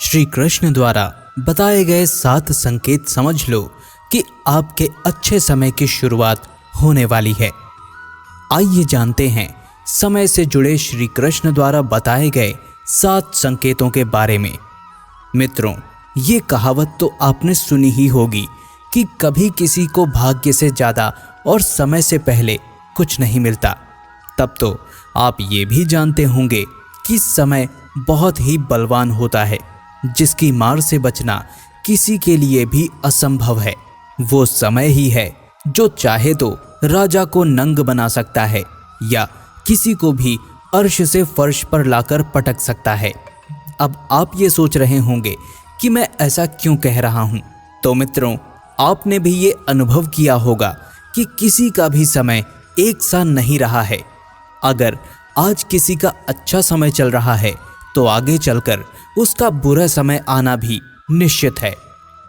श्री कृष्ण द्वारा बताए गए 7 संकेत समझ लो कि आपके अच्छे समय की शुरुआत होने वाली है। आइए जानते हैं समय से जुड़े श्री कृष्ण द्वारा बताए गए 7 संकेतों के बारे में। मित्रों, ये कहावत तो आपने सुनी ही होगी कि कभी किसी को भाग्य से ज़्यादा और समय से पहले कुछ नहीं मिलता। तब तो आप ये भी जानते होंगे कि समय बहुत ही बलवान होता है, जिसकी मार से बचना किसी के लिए भी असंभव है। वो समय ही है जो चाहे तो राजा को नंग बना सकता है या किसी को भी अर्श से फर्श पर लाकर पटक सकता है। अब आप ये सोच रहे होंगे कि मैं ऐसा क्यों कह रहा हूँ। तो मित्रों, आपने भी ये अनुभव किया होगा कि किसी का भी समय एक सा नहीं रहा है। अगर आज किसी का अच्छा समय चल रहा है तो आगे चलकर उसका बुरा समय आना भी निश्चित है।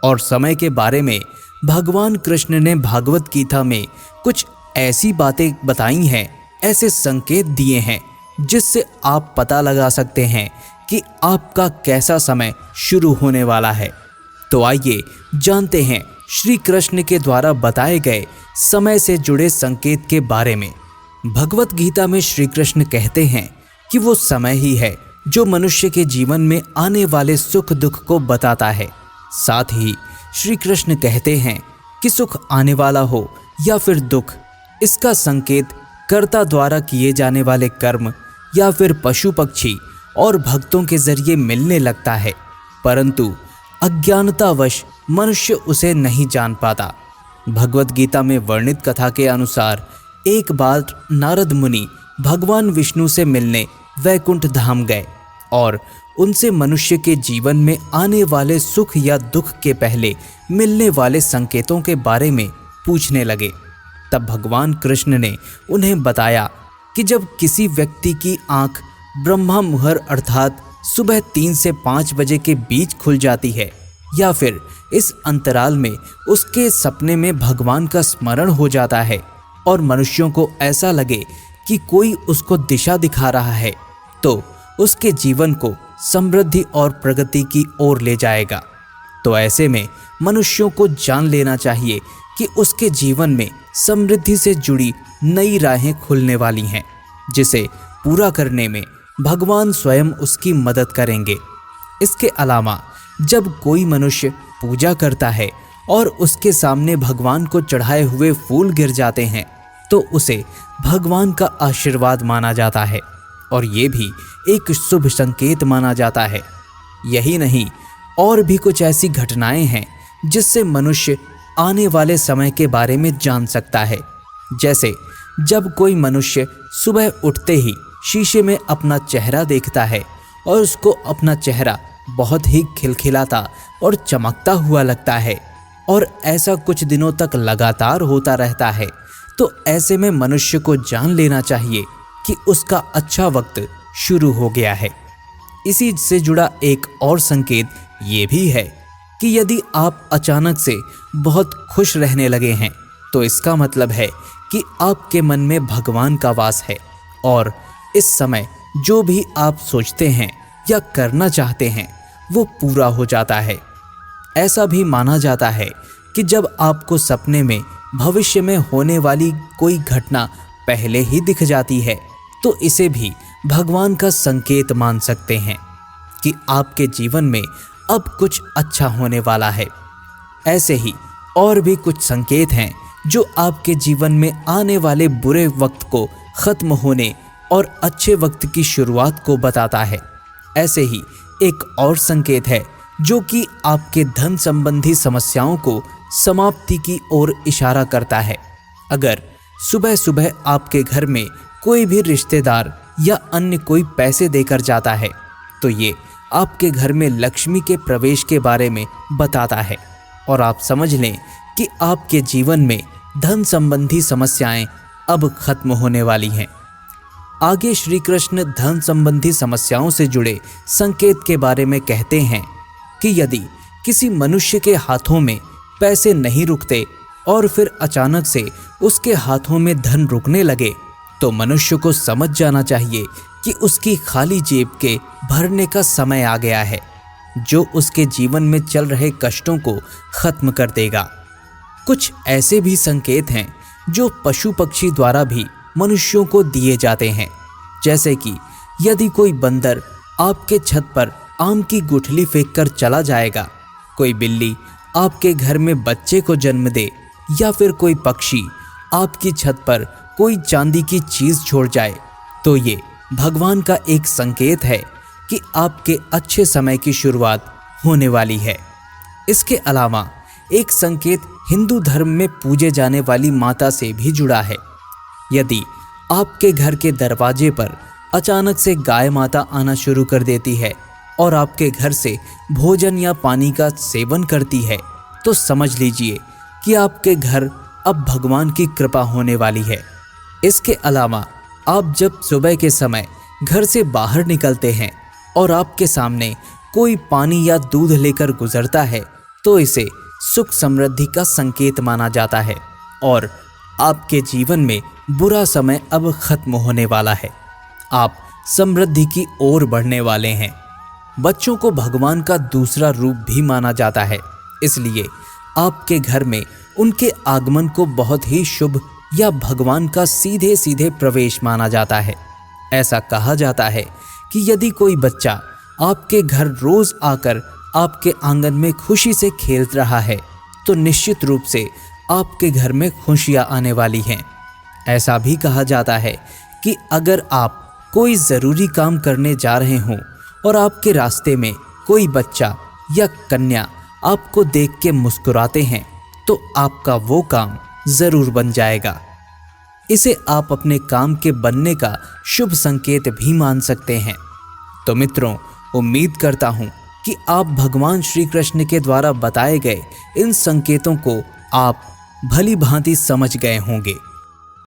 और समय के बारे में भगवान कृष्ण ने भागवत गीता में कुछ ऐसी बातें बताई हैं, ऐसे संकेत दिए हैं जिससे आप पता लगा सकते हैं कि आपका कैसा समय शुरू होने वाला है। तो आइए जानते हैं श्री कृष्ण के द्वारा बताए गए समय से जुड़े संकेत के बारे में। भगवत गीता में श्री कृष्ण कहते हैं कि वो समय ही है जो मनुष्य के जीवन में आने वाले सुख दुख को बताता है। साथ ही श्री कृष्ण कहते हैं कि सुख आने वाला हो या फिर दुख, इसका संकेत कर्ता द्वारा किए जाने वाले कर्म या फिर पशु पक्षी और भक्तों के जरिए मिलने लगता है, परंतु अज्ञानतावश मनुष्य उसे नहीं जान पाता। भगवत गीता में वर्णित कथा के अनुसार एक बार नारद मुनि भगवान विष्णु से मिलने वैकुंठ धाम गए और उनसे मनुष्य के जीवन में आने वाले सुख या दुख के पहले मिलने वाले संकेतों के बारे में पूछने लगे। तब भगवान कृष्ण ने उन्हें बताया कि जब किसी व्यक्ति की आंख ब्रह्मा मुहूर्त अर्थात सुबह 3 से 5 बजे के बीच खुल जाती है या फिर इस अंतराल में उसके सपने में भगवान का स्मरण हो जाता है और मनुष्यों को ऐसा लगे कि कोई उसको दिशा दिखा रहा है, तो उसके जीवन को समृद्धि और प्रगति की ओर ले जाएगा। तो ऐसे में मनुष्यों को जान लेना चाहिए कि उसके जीवन में समृद्धि से जुड़ी नई राहें खुलने वाली हैं, जिसे पूरा करने में भगवान स्वयं उसकी मदद करेंगे। इसके अलावा जब कोई मनुष्य पूजा करता है और उसके सामने भगवान को चढ़ाए हुए फूल गिर जाते हैं तो उसे भगवान का आशीर्वाद माना जाता है और ये भी एक शुभ संकेत माना जाता है। यही नहीं, और भी कुछ ऐसी घटनाएं हैं जिससे मनुष्य आने वाले समय के बारे में जान सकता है। जैसे जब कोई मनुष्य सुबह उठते ही शीशे में अपना चेहरा देखता है और उसको अपना चेहरा बहुत ही खिलखिलाता और चमकता हुआ लगता है और ऐसा कुछ दिनों तक लगातार होता रहता है, तो ऐसे में मनुष्य को जान लेना चाहिए कि उसका अच्छा वक्त शुरू हो गया है। इसी से जुड़ा एक और संकेत ये भी है कि यदि आप अचानक से बहुत खुश रहने लगे हैं तो इसका मतलब है कि आपके मन में भगवान का वास है और इस समय जो भी आप सोचते हैं या करना चाहते हैं वो पूरा हो जाता है। ऐसा भी माना जाता है कि जब आपको सपने में भविष्य में होने वाली कोई घटना पहले ही दिख जाती है तो इसे भी भगवान का संकेत मान सकते हैं कि आपके जीवन में अब कुछ अच्छा होने वाला है। ऐसे ही और भी कुछ संकेत हैं जो आपके जीवन में आने वाले बुरे वक्त को खत्म होने और अच्छे वक्त की शुरुआत को बताता है। ऐसे ही एक और संकेत है जो कि आपके धन संबंधी समस्याओं को समाप्ति की ओर इशारा करता है। अगर सुबह सुबह आपके घर में कोई भी रिश्तेदार या अन्य कोई पैसे देकर जाता है तो ये आपके घर में लक्ष्मी के प्रवेश के बारे में बताता है और आप समझ लें कि आपके जीवन में धन संबंधी समस्याएं अब खत्म होने वाली हैं। आगे श्री कृष्ण धन संबंधी समस्याओं से जुड़े संकेत के बारे में कहते हैं कि यदि किसी मनुष्य के हाथों में पैसे नहीं रुकते और फिर अचानक से उसके हाथों में धन रुकने लगे तो मनुष्य को समझ जाना चाहिए कि उसकी खाली जेब के भरने का समय आ गया है। जो उसके जीवन में चल रहे कष्टों को खत्म कर देगा। कुछ ऐसे भी संकेत हैं जो पशु पक्षी द्वारा भी मनुष्यों को दिए जाते हैं, जैसे कि यदि कोई बंदर आपके छत पर आम की गुठली फेंक कर चला जाएगा, कोई बिल्ली आपके घर में बच्चे को जन्म दे, या फिर कोई पक्षी आपकी छत पर कोई चांदी की चीज छोड़ जाए, तो ये भगवान का एक संकेत है कि आपके अच्छे समय की शुरुआत होने वाली है। इसके अलावा एक संकेत हिंदू धर्म में पूजे जाने वाली माता से भी जुड़ा है। यदि आपके घर के दरवाजे पर अचानक से गाय माता आना शुरू कर देती है और आपके घर से भोजन या पानी का सेवन करती है, तो समझ लीजिए कि आपके घर अब भगवान की कृपा होने वाली है। इसके अलावा आप जब सुबह के समय घर से बाहर निकलते हैं और आपके सामने कोई पानी या दूध लेकर गुजरता है, तो इसे सुख समृद्धि का संकेत माना जाता है और आपके जीवन में बुरा समय अब खत्म होने वाला है। आप समृद्धि की ओर बढ़ने वाले हैं। बच्चों को भगवान का दूसरा रूप भी माना जाता है, इसलिए आपके घर में उनके आगमन को बहुत ही शुभ या भगवान का सीधे सीधे प्रवेश माना जाता है। ऐसा कहा जाता है कि यदि कोई बच्चा आपके घर रोज आकर आपके आंगन में खुशी से खेल रहा है, तो निश्चित रूप से आपके घर में खुशियां आने वाली हैं। ऐसा भी कहा जाता है कि अगर आप कोई ज़रूरी काम करने जा रहे हों और आपके रास्ते में कोई बच्चा या कन्या आपको देख के मुस्कुराते हैं, तो आपका वो काम ज़रूर बन जाएगा। इसे आप अपने काम के बनने का शुभ संकेत भी मान सकते हैं। तो मित्रों, उम्मीद करता हूँ कि आप भगवान श्री कृष्ण के द्वारा बताए गए इन संकेतों को आप भली भांति समझ गए होंगे।